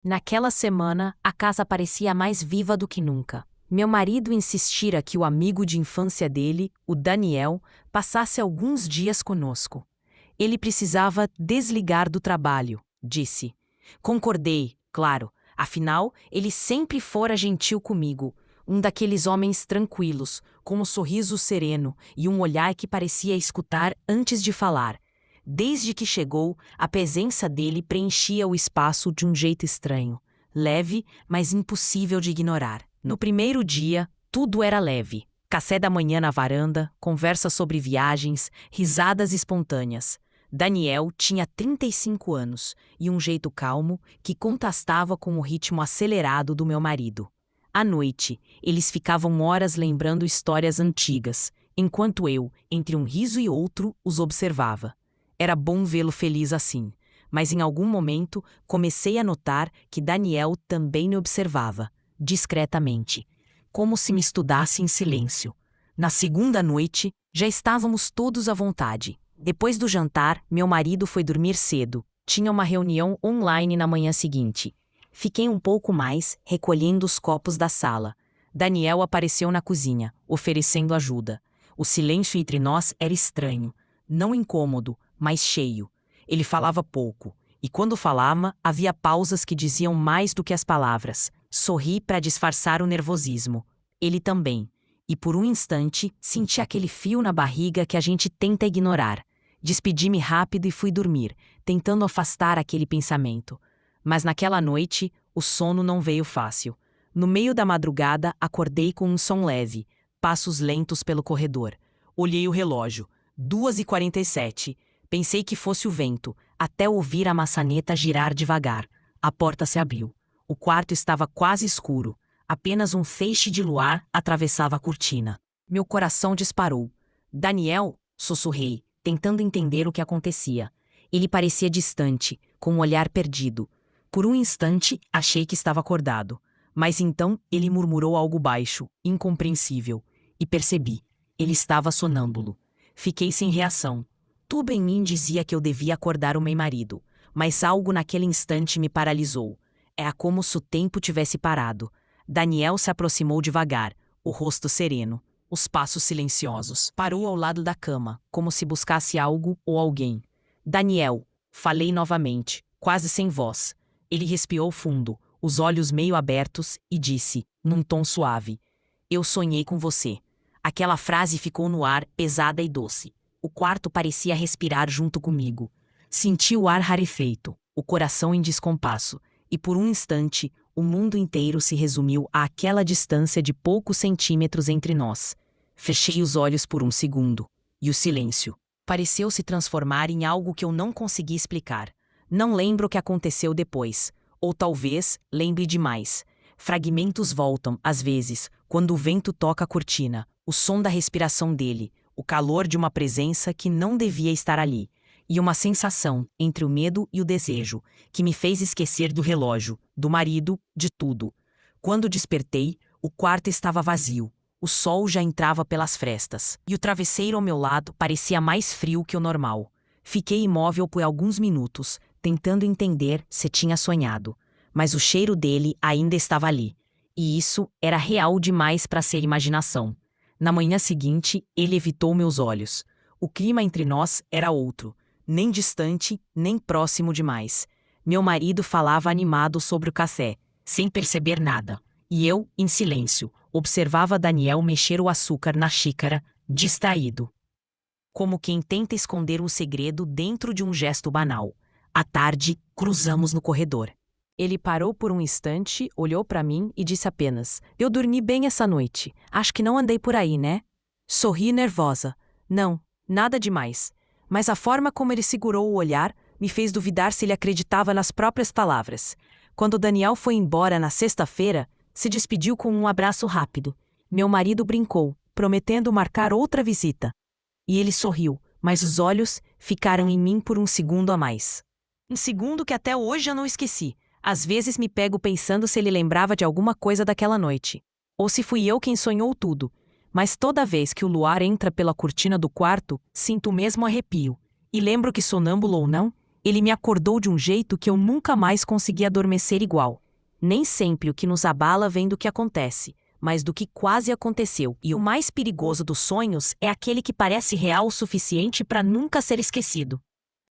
Naquela semana, a casa parecia mais viva do que nunca. Meu marido insistira que o amigo de infância dele, o Daniel, passasse alguns dias conosco. Ele precisava desligar do trabalho, disse. Concordei, claro, afinal, ele sempre fora gentil comigo, um daqueles homens tranquilos, com um sorriso sereno e um olhar que parecia escutar antes de falar. Desde que chegou, a presença dele preenchia o espaço de um jeito estranho, leve, mas impossível de ignorar. No primeiro dia, tudo era leve. Café da manhã na varanda, conversa sobre viagens, risadas espontâneas. Daniel tinha 35 anos e um jeito calmo que contrastava com o ritmo acelerado do meu marido. À noite, eles ficavam horas lembrando histórias antigas, enquanto eu, entre um riso e outro, os observava. Era bom vê-lo feliz assim, mas em algum momento comecei a notar que Daniel também me observava, discretamente, como se me estudasse em silêncio. Na segunda noite, já estávamos todos à vontade. Depois do jantar, meu marido foi dormir cedo. Tinha uma reunião online na manhã seguinte. Fiquei um pouco mais, recolhendo os copos da sala. Daniel apareceu na cozinha, oferecendo ajuda. O silêncio entre nós era estranho, não incômodo, mas cheio. Ele falava pouco, e quando falava, havia pausas que diziam mais do que as palavras. Sorri para disfarçar o nervosismo. Ele também. E por um instante, senti aquele frio na barriga que a gente tenta ignorar. Despedi-me rápido e fui dormir, tentando afastar aquele pensamento. Mas naquela noite, o sono não veio fácil. No meio da madrugada, acordei com um som leve, passos lentos pelo corredor. Olhei o relógio. 2h47. Pensei que fosse o vento, até ouvir a maçaneta girar devagar. A porta se abriu. O quarto estava quase escuro. Apenas um feixe de luar atravessava a cortina. Meu coração disparou. Daniel, sussurrei, tentando entender o que acontecia. Ele parecia distante, com um olhar perdido. Por um instante, achei que estava acordado. Mas então ele murmurou algo baixo, incompreensível. E percebi. Ele estava sonâmbulo. Fiquei sem reação. Tudo em mim dizia que eu devia acordar o meu marido, mas algo naquele instante me paralisou. Era como se o tempo tivesse parado. Daniel se aproximou devagar, o rosto sereno, os passos silenciosos. Parou ao lado da cama, como se buscasse algo ou alguém. Daniel, falei novamente, quase sem voz. Ele respirou fundo, os olhos meio abertos, e disse, num tom suave: "Eu sonhei com você." Aquela frase ficou no ar, pesada e doce. O quarto parecia respirar junto comigo. Senti o ar rarefeito, o coração em descompasso, e por um instante, o mundo inteiro se resumiu àquela distância de poucos centímetros entre nós. Fechei os olhos por um segundo, e o silêncio pareceu se transformar em algo que eu não consegui explicar. Não lembro o que aconteceu depois, ou talvez lembre demais. Fragmentos voltam, às vezes, quando o vento toca a cortina, o som da respiração dele, o calor de uma presença que não devia estar ali, e uma sensação, entre o medo e o desejo, que me fez esquecer do relógio, do marido, de tudo. Quando despertei, o quarto estava vazio. O sol já entrava pelas frestas, e o travesseiro ao meu lado parecia mais frio que o normal. Fiquei imóvel por alguns minutos, tentando entender se tinha sonhado. Mas o cheiro dele ainda estava ali, e isso era real demais para ser imaginação. Na manhã seguinte, ele evitou meus olhos. O clima entre nós era outro, nem distante, nem próximo demais. Meu marido falava animado sobre o café, sem perceber nada. E eu, em silêncio, observava Daniel mexer o açúcar na xícara, distraído. Como quem tenta esconder um segredo dentro de um gesto banal. À tarde, cruzamos no corredor. Ele parou por um instante, olhou para mim e disse apenas: "Eu dormi bem essa noite. Acho que não andei por aí, né?" Sorri nervosa. Não, nada demais. Mas a forma como ele segurou o olhar me fez duvidar se ele acreditava nas próprias palavras. Quando Daniel foi embora na sexta-feira, se despediu com um abraço rápido. Meu marido brincou, prometendo marcar outra visita. E ele sorriu, mas os olhos ficaram em mim por um segundo a mais. Um segundo que até hoje eu não esqueci. Às vezes me pego pensando se ele lembrava de alguma coisa daquela noite. Ou se fui eu quem sonhou tudo. Mas toda vez que o luar entra pela cortina do quarto, sinto o mesmo arrepio. E lembro que, sonâmbulo ou não, Ele me acordou de um jeito que eu nunca mais consegui adormecer igual. Nem sempre o que nos abala vem do que acontece, mas do que quase aconteceu. E o mais perigoso dos sonhos é aquele que parece real o suficiente para nunca ser esquecido.